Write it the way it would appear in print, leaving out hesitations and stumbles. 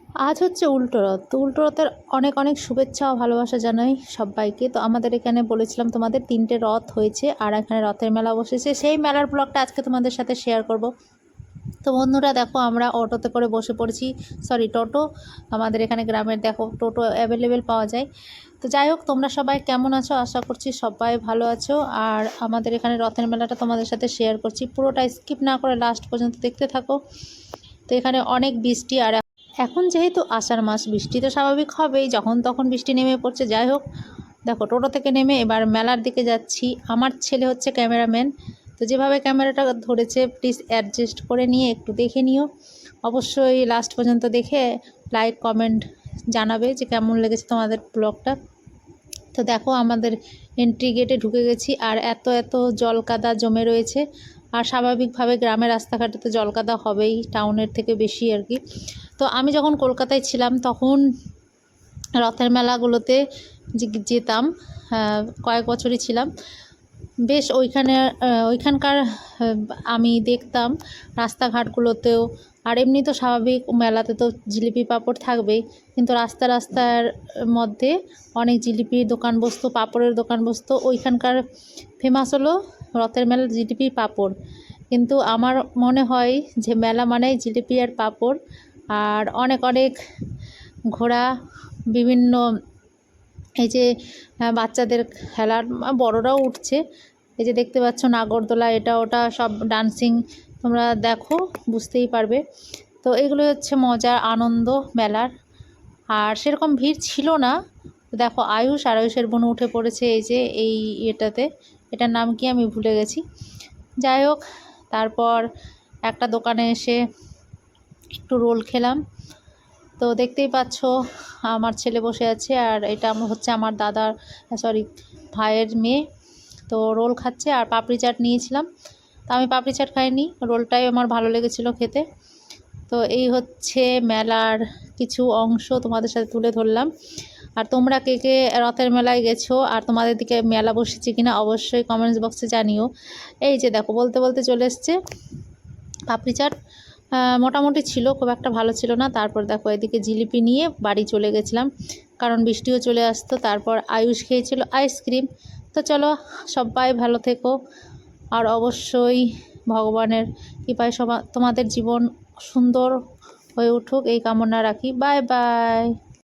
আজ হচ্ছে উল্টো রথ। তো উল্টো রথের অনেক অনেক শুভেচ্ছা ও ভালোবাসা জানাই সব্বাইকে। তো আমাদের এখানে বলেছিলাম তোমাদের ৩টে রথ হয়েছে আর এখানে রথের মেলা বসেছে। সেই মেলার ব্লগটা আজকে তোমাদের সাথে শেয়ার করব। তো বন্ধুরা দেখো আমরা অটোতে করে বসে পড়েছি, সরি টোটো। আমাদের এখানে গ্রামের দেখো টোটো অ্যাভেলেবেল পাওয়া যায়। তো যাই হোক, তোমরা সবাই কেমন আছো? আশা করছি সবাই ভালো আছো। আর আমাদের এখানে রথের মেলাটা তোমাদের সাথে শেয়ার করছি, পুরোটা স্কিপ না করে লাস্ট পর্যন্ত দেখতে থাকো। তো এখানে অনেক বৃষ্টি, আর এখন যেহেতু আষাঢ় মাস, বৃষ্টি তো স্বাভাবিক হবেই, যখন তখন বৃষ্টি নেমে পড়ছে। যাই হোক, দেখো টোটো থেকে নেমে এবার মেলার দিকে যাচ্ছি। আমার ছেলে হচ্ছে ক্যামেরাম্যান, তো যেভাবে ক্যামেরাটা ধরেছে প্লিজ অ্যাডজাস্ট করে নিয়ে একটু দেখে নিও। অবশ্যই লাস্ট পর্যন্ত দেখে লাইক কমেন্ট জানাবে যে কেমন লেগেছে তোমাদের ব্লগটা। তো দেখো আমাদের এন্ট্রি গেটে ঢুকে গেছি, আর এত এত জলকাদা জমে রয়েছে। আর স্বাভাবিকভাবে গ্রামের রাস্তাঘাটে তো জলকাদা হবেই, টাউনের থেকে বেশি আর কি। তো আমি যখন কলকাতায় ছিলাম তখন রথের মেলাগুলোতে যেতাম, কয়েক বছরই ছিলাম। বেশ ওইখানকার আমি দেখতাম রাস্তাঘাটগুলোতেও। আর এমনি তো স্বাভাবিক মেলাতে তো জিলিপি পাঁপড় থাকবেই, কিন্তু রাস্তার মধ্যে অনেক জিলিপির দোকান বসতো, পাঁপড়ের দোকান বসতো। ওইখানকার ফেমাস হলো রথের মেলার জিলিপি পাঁপড়। কিন্তু আমার মনে হয় যে মেলা মানেই জিলিপি আর পাঁপড়, আর অনেক অনেক ঘোড়া, বিভিন্ন এই যে বাচ্চাদের খেলার, বড়রাও উঠছে। এই যে দেখতে পাচ্ছ নাগরদোলা, এটা ওটা সব ডান্সিং, তোমরা দেখো বুঝতেই পারবে। তো এগুলো হচ্ছে মজার আনন্দ মেলার। আর সেরকম ভিড় ছিল না। দেখো আয়ুষের বোন উঠে পড়েছে এই যে এই এটাতে, এটার নাম কি আমি ভুলে গেছি। যাই হোক, তারপর একটা দোকানে এসে একটু রোল খেলাম। তো দেখতেই পাচ্ছ আমার ছেলে বসে আছে, আর এটা হচ্ছে আমার দাদার, সরি ভাইয়ের মেয়ে। তো রোল খাচ্ছে, আর পাপড়ি চাট নিয়েছিলাম। তো আমি পাপড়ি চাট খাইনি, রোলটাই আমার ভালো লেগেছিলো খেতে। তো এই হচ্ছে মেলার কিছু অংশ তোমাদের সাথে তুলে ধরলাম। আর তোমরা কে কে রথের মেলায় গেছো, আর তোমাদের দিকে মেলা বসেছে কিনা অবশ্যই কমেন্টস বক্সে জানিও। এই যে দেখো বলতে বলতে চলে এসছে পাপড়ি চাট। মোটামুটি ছিল, খুব একটা ভালো ছিল না। তারপর দেখো এদিকে জিলিপি নিয়ে বাড়ি চলে গেছিলাম, কারণ বৃষ্টিও চলে আসতো। তারপর আয়ুষ খেয়েছিল আইসক্রিম। তো চলো, সবাই ভালো থেকো, আর অবশ্যই ভগবানের কৃপায় তোমাদের জীবন সুন্দর হয়ে উঠুক এই কামনা রাখি। Bye bye.